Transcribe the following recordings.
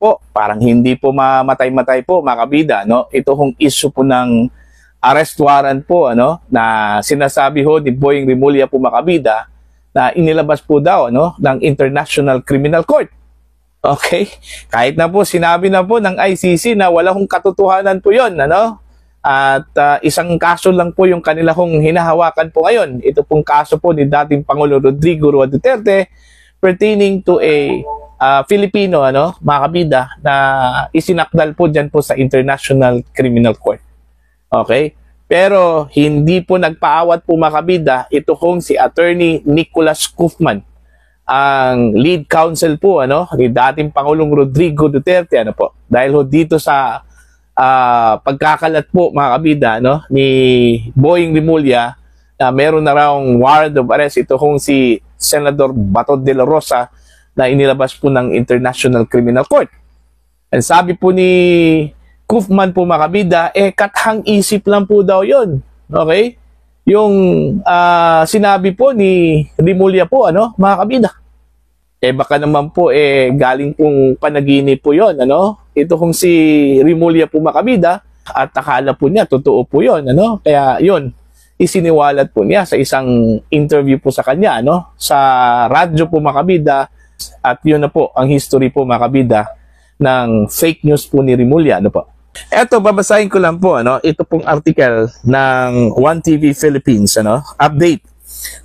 po, parang hindi po mamatay-matay po mga kabida, no? Ito hong issue po ng arrest warrant po, ano, na sinasabi ho ni Boying Rimulya po mga kabida na inilabas po daw, ano, ng International Criminal Court. Okay? Kahit na po sinabi na po ng ICC na wala hong katotohanan po 'yon, ano? At isang kaso lang po yung kanila hong hinahawakan po ngayon. Ito pong kaso po ni dating Pangulo Rodrigo Roa Duterte pertaining to a Filipino, ano, mga kabida, na isinakdal po dyan po sa International Criminal Court. Okay? Pero hindi po nagpaawat po mga kabida, ito hong si Attorney Nicholas Guzman, ang lead counsel po, ano, ni dating Pangulong Rodrigo Duterte, ano po. Dahil ho dito sa pagkakalat po mga kabida, no, ni Boying Rimulya na meron na raw warrant of arrest ito kung si Senador Bato de la Rosa na inilabas po ng International Criminal Court. And sabi po ni Guzman po mga kabida, kathang isip lang po daw yon. Okay? Yung sinabi po ni Rimulya po, ano, mga kabida. Baka naman po galing pong panaginip po yon, ano? Ito kung si Rimulya po makabida at akala po niya totoo po yon, ano? Kaya yon, isiniwalat po niya sa isang interview po sa kanya, ano? Sa radyo po makabida, at yun na po ang history po makabida ng fake news po ni Rimulya, ano po. Eto, babasahin ko lang po, ano? Ito pong article ng 1TV Philippines, ano? Update.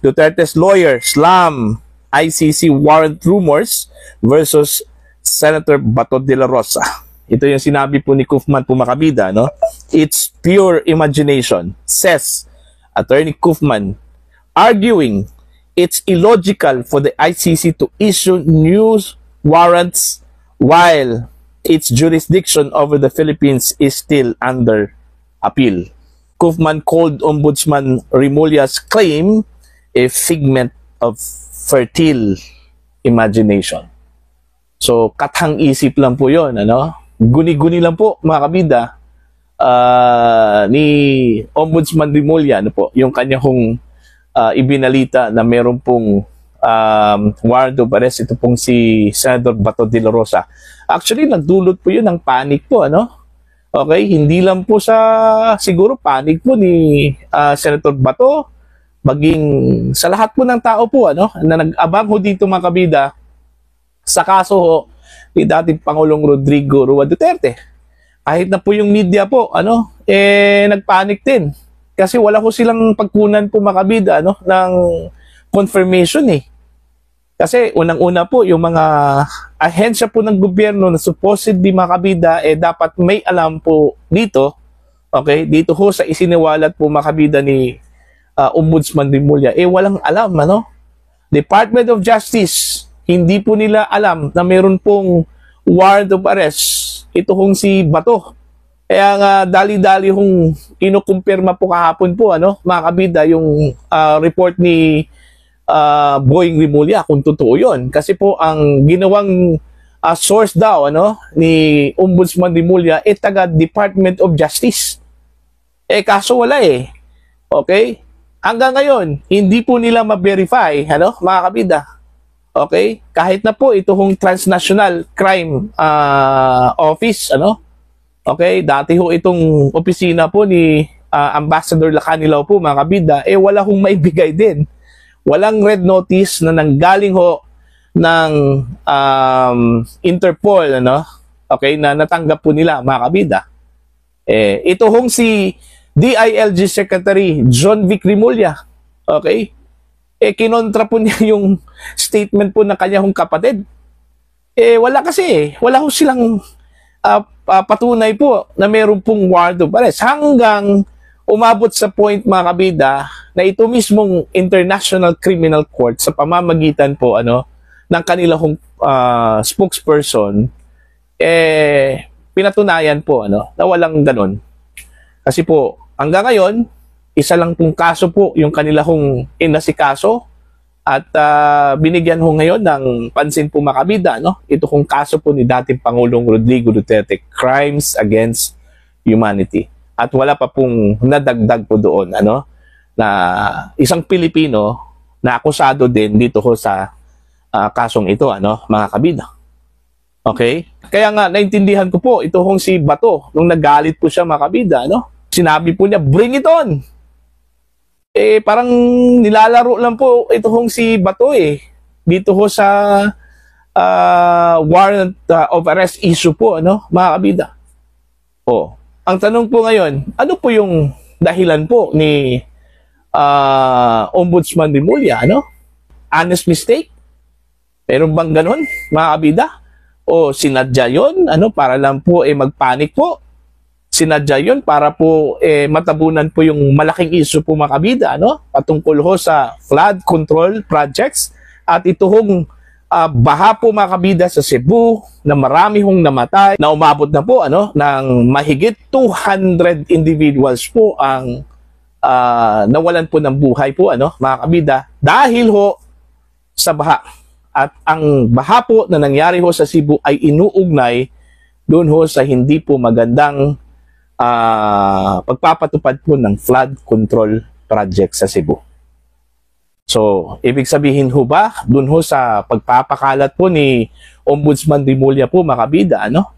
Duterte's lawyer slam ICC warrant rumors versus Senator Bato de la Rosa. Ito yung sinabi po ni Guzman po makabida, no? It's pure imagination, says Attorney Guzman, arguing it's illogical for the ICC to issue news warrants while its jurisdiction over the Philippines is still under appeal. Guzman called Ombudsman Rimulya's claim a figment of fertile imagination. So, kathang isip lang po yon, ano? Guni-guni lang po, mga kabida, ni Ombudsman Rimulya, ano po, yung kanya hong ibinalita na meron pong warrant of arrest, ito pong si Senador Bato de la Rosa. Actually, nagdulot po yun ng panic po, ano? Okay, hindi lang po siguro panic po ni Senator Bato, maging sa lahat po ng tao po, ano, na nag-abang ho dito mga kabida sa kaso ho ni dating Pangulong Rodrigo Roa Duterte. Kahit na po yung media po, ano, nagpanic din. Kasi wala ko silang pagkunan po mga kabida, ano, ng confirmation eh. Kasi unang-una po, yung mga ahensya po ng gobyerno na supposedly mga kabida, dapat may alam po dito, okay, dito ho sa isiniwalat po mga kabida ni Ombudsman Rimulya, walang alam, ano? Department of Justice, hindi po nila alam na meron pong warrant of arrest. Ito hong si Bato. Kaya nga, dali-dali hong kinukumpirma po kahapon po, ano, mga kabida, yung report ni Boying Rimulya, kung totoo yun. Kasi po, ang ginawang source daw, ano, ni Ombudsman Rimulya, taga Department of Justice. Kaso wala Okay? Hanggang ngayon, hindi po nila ma-verify, ano, mga kabida. Okay? Kahit na po ito hong Transnational Crime Office, ano? Okay? Dati ho itong opisina po ni Ambassador Lacanilaw po, mga kabida, wala hong maibigay din. Walang red notice na nanggaling ho ng Interpol, ano? Okay? Na natanggap po nila, mga kabida. Ito hong si DILG Secretary John Vic Rimulya, okay? Kinontra po niya yung statement po ng kanyang kapatid. Wala kasi wala ho silang patunay po na meron pong warrant of arrest. Hanggang umabot sa point, mga kabida, na ito mismong International Criminal Court sa pamamagitan po, ano, ng kanilang spokesperson, pinatunayan po, ano, na walang ganon. Kasi po, hanggang ngayon, isa lang pong kaso po yung kanila hong inasikaso at binigyan ho ngayon ng pansin po makabida, no? Ito kong kaso po ni dating Pangulong Rodrigo Duterte, Crimes Against Humanity. At wala pa pong nadagdag po doon, ano, na isang Pilipino na akusado din dito ho sa kasong ito, ano, mga kabida. Okay? Kaya nga, naintindihan ko po, ito hong si Bato, nung nagalit po siya mga kabida, no? Sinabi po niya, bring it on! Parang nilalaro lang po ito hong si Bato dito ho sa warrant of arrest issue po, ano, mga kabida. Ang tanong po ngayon, ano po yung dahilan po ni Ombudsman Remulla, ano? Honest mistake? Meron bang ganun, mga kabida? O sinadya yun, ano, para lang po magpanik po? Sinadya yun para po matabunan po yung malaking issue po mga kabida, ano? Patungkol ho sa flood control projects at ito hong baha po mga kabida sa Cebu na marami hong namatay, na umabot na po ano, ng mahigit 200 individuals po ang nawalan po ng buhay po ano, mga kabida dahil ho sa baha. At ang baha po na nangyari ho sa Cebu ay inuugnay doon ho sa hindi po magandang pagpapatupad po ng flood control project sa Cebu. So, ibig sabihin ho ba, doon ho sa pagpapakalat po ni Ombudsman Remulla po, mga kabida, ano?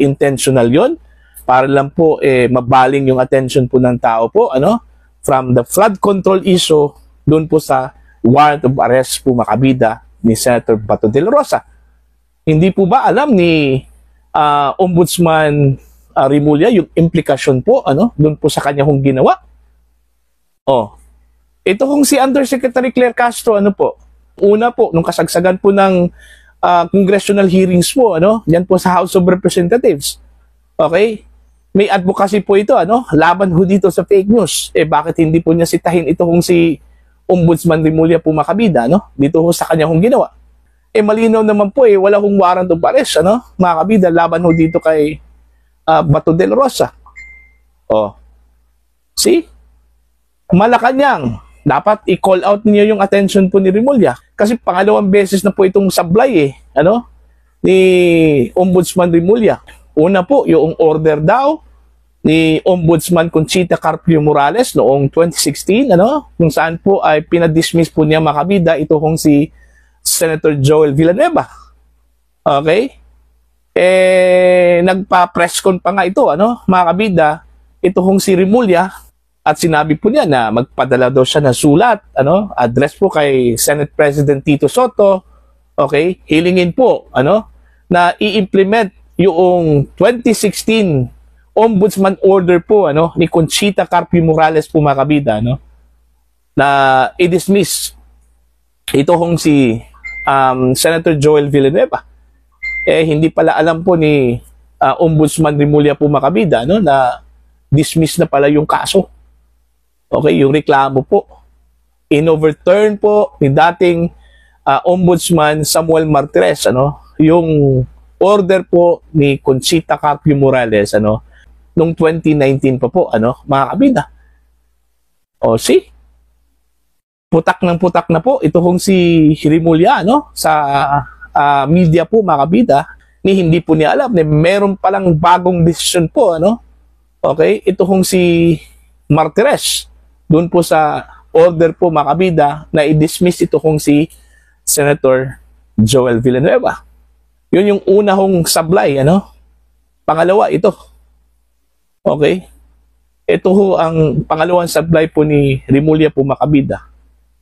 Intentional yon para lang po mabaling yung attention po ng tao po, ano? From the flood control issue, doon po sa warrant of arrest po, mga kabida, ni Senator Bato de la Rosa. Hindi po ba alam ni Ombudsman Remulla yung implikasyon po, ano? Doon po sa kanya hong ginawa? Ito kung si Undersecretary Claire Castro, ano po, una po, nung kasagsagan po ng congressional hearings po, ano, yan po sa House of Representatives. Okay? May advocacy po ito, ano, laban ho dito sa fake news. Bakit hindi po niya sitahin ito kung si Ombudsman Remulla po makabida, no? Dito ho sa kanya hong ginawa. Malinaw naman po, wala hong warrant of arrest, ano, mga kabida, laban ho dito kay Bato de la Rosa. See? Malacanang, dapat i-call out niyo yung attention po ni Remulla. Kasi pangalawang beses na po itong sablay ano, ni Ombudsman Remulla. Una po, yung order daw ni Ombudsman Conchita Carpio Morales noong 2016, ano, kung saan po ay pinadismiss po niya makabida ito kung si Senator Joel Villanueva. Okay? Nagpa-press con pa nga ito, ano, mga kabida, ito kung si Remulla, at sinabi po niya na magpadala daw siya ng sulat, ano, address po kay Senate President Tito Soto, okay, hilingin po, ano, na i-implement yung 2016 Ombudsman order po, ano, ni Conchita Carpio Morales po, mga kabida, ano, na i-dismiss ito kung si Senator Joel Villanueva. Hindi pala alam po ni Ombudsman Remulla po, mga kabida, no, na dismiss na pala yung kaso. Okay, yung reklamo po. In-overturn po ni dating Ombudsman Samuel Martires, ano, yung order po ni Conchita Carpio Morales, ano, noong 2019 pa po, ano, mga kabida. See? Putak na po. Ito kung si Remulla, no, sa media po, mga kabida, ni hindi po niya alam na meron palang bagong desisyon po, ano? Okay? Ito kung si Martires, doon po sa order po, mga kabida, na i-dismiss ito kung si Senator Joel Villanueva. Yun yung una hong sablay, ano? Pangalawa, ito. Okay? Ito ho ang pangalawang sablay po ni Remulla po, mga kabida.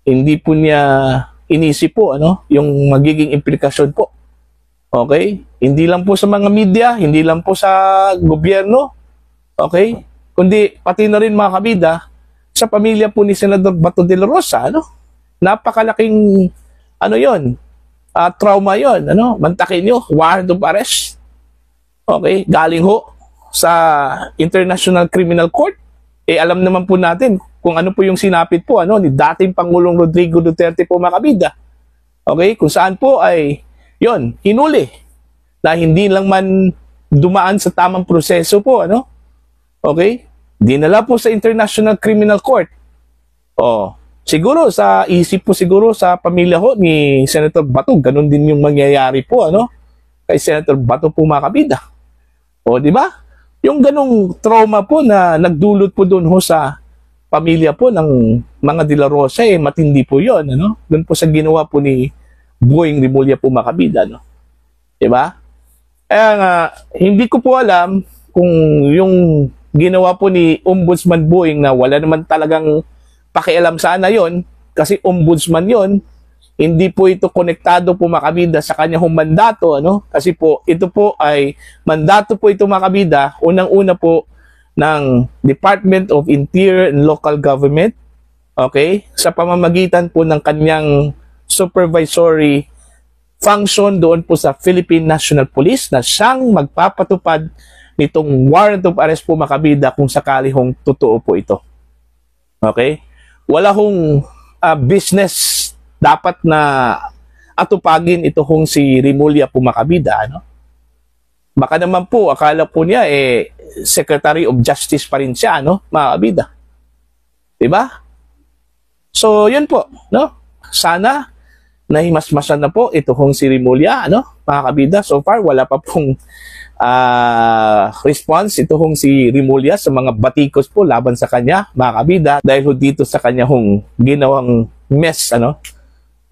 Hindi po niya inisip po, ano, yung magiging implikasyon po. Okay? Hindi lang po sa mga media, hindi lang po sa gobyerno, okay? Kundi pati na rin, mga kabida, sa pamilya po ni Senador Bato de la Rosa, ano? Napakalaking, ano yon, trauma yon, ano? Mantakin nyo, warrant of arrest. Okay? Galing ho sa International Criminal Court. Alam naman po natin kung ano po yung sinapit po, ano, ni dating Pangulong Rodrigo Duterte po, mga kabida. Okay? Kung saan po ay, yon, hinuli na hindi lang man dumaan sa tamang proseso po, ano? Okay? Dinala po sa International Criminal Court. Siguro sa isip po siguro sa pamilya ho ni Senator Bato, ganun din yung mangyayari po, ano? Kay Senator Bato po, mga kabida. Di ba? Yung ganung trauma po na nagdulot po doon ho sa pamilya po ng mga De La Rosa, matindi po yon, ano? Doon po sa ginawa po ni Boying Remulla po, mga kabida, no? Diba? Kaya nga, hindi ko po alam kung yung ginawa po ni Ombudsman Boying na wala naman talagang pakialam sana yon, kasi ombudsman yon, hindi po ito konektado po mga kabida sa kanyang mandato, ano? Kasi po ito po ay mandato po ito mga kabida, unang-una po ng Department of Interior and Local Government, okay? Sa pamamagitan po ng kanyang supervisory function doon po sa Philippine National Police na siyang magpapatupad nitong warrant of arrest po mga kabida kung sakali hong totoo po ito. Okay? Wala hong business dapat na atupagin ito hong si Remulla po mga kabida, ano? Baka naman po, akala po niya, Secretary of Justice pa rin siya, no? Mga kabida. Diba? So, yun po, no? Sana, nahimasmasan na po ito hong si Remulla, ano? Mga kabida, so far, wala pa pong response ito hong si Remulla sa mga batikos po laban sa kanya, mga kabida, dahil ho dito sa kanya hong ginawang mess, ano?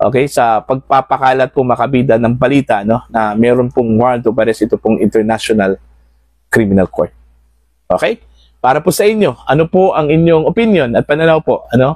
Okay, sa pagpapakalat po mga kabida ng balita, no, na meron pong warrant of arrest ito pong International Criminal Court. Okay? Para po sa inyo, ano po ang inyong opinion at pananaw po, ano?